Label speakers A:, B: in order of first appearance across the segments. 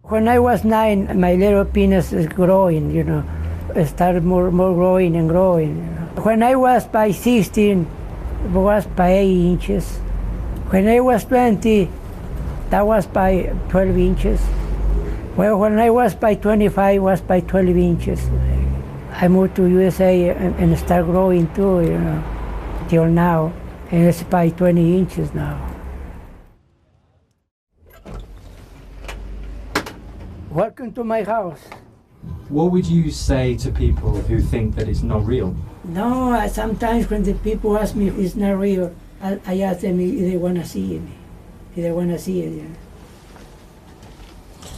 A: When I was 9, my little penis is growing, It started more growing and growing. When I was by 16, it was by 8 inches. When I was 20, that was by 12 inches. Well, when I was by 25, it was by 12 inches. I moved to USA and start growing too, till now. And it's by 20 inches now. Welcome to my house.
B: What would you say to people who think that it's not real?
A: No, sometimes when the people ask me if it's not real, I ask them if they want to see it. If they want to see it,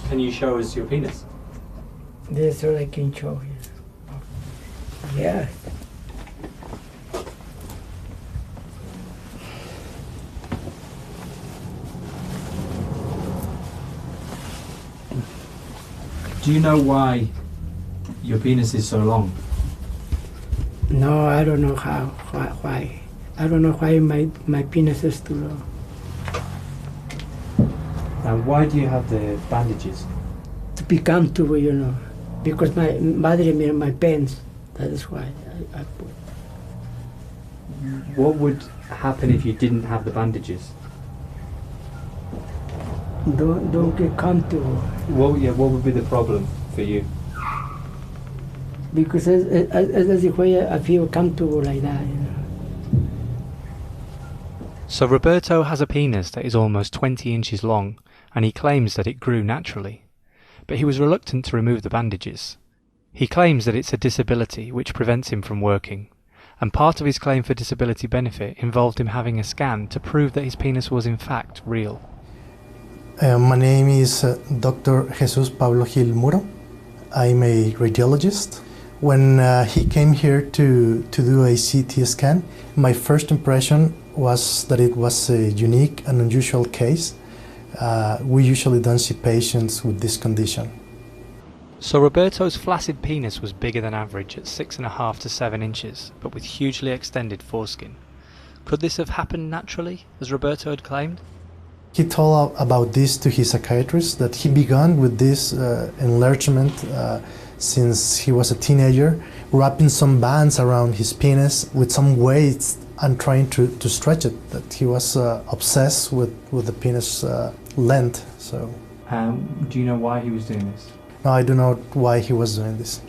B: Can you show us your penis?
A: This is all I can show you. Yeah.
B: Do you know why your penis is so long?
A: No, I don't know why. I don't know why my penis is too long.
B: And why do you have the bandages?
A: To be comfortable, because my body me my pants. That is why I put.
B: What would happen if you didn't have the bandages?
A: Don't get comfortable.
B: What would be the problem for you?
A: Because that's the way I feel comfortable like that,
C: So Roberto has a penis that is almost 20 inches long, and he claims that it grew naturally. But he was reluctant to remove the bandages. He claims that it's a disability which prevents him from working, and part of his claim for disability benefit involved him having a scan to prove that his penis was in fact real.
D: My name is Dr. Jesus Pablo Gil Muro. I'm a radiologist. When he came here to do a CT scan, my first impression was that it was a unique and unusual case. We usually don't see patients with this condition.
C: So Roberto's flaccid penis was bigger than average at 6.5 to 7 inches, but with hugely extended foreskin. Could this have happened naturally, as Roberto had claimed?
D: He told about this to his psychiatrist, that he began with this enlargement since he was a teenager, wrapping some bands around his penis with some weights and trying to stretch it, that he was obsessed with the penis length. So.
B: Do you know why he was doing this?
D: No, I don't know why he was doing this.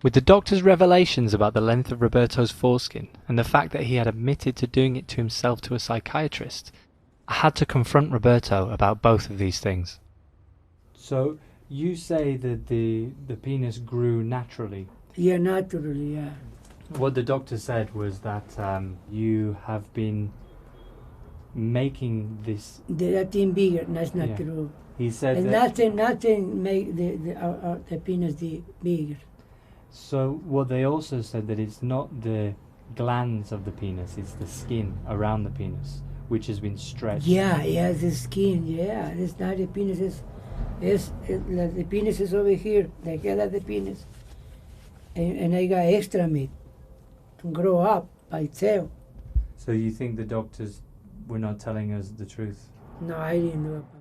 C: With the doctor's revelations about the length of Roberto's foreskin and the fact that he had admitted to doing it to himself to a psychiatrist, I had to confront Roberto about both of these things.
B: So you say that the penis grew naturally?
A: Yeah, naturally, yeah.
B: What the doctor said was that you have been making this...
A: That thing bigger, that's not true.
B: He said
A: and
B: that...
A: Nothing make the penis bigger.
B: So what they also said that it's not the glands of the penis, it's the skin around the penis, which has been stretched.
A: Yeah, the skin, yeah. It's not the penis, the penis is over here, the head of the penis. And I got extra meat to grow up by itself.
B: So you think the doctors were not telling us the truth?
A: No, I didn't know about it.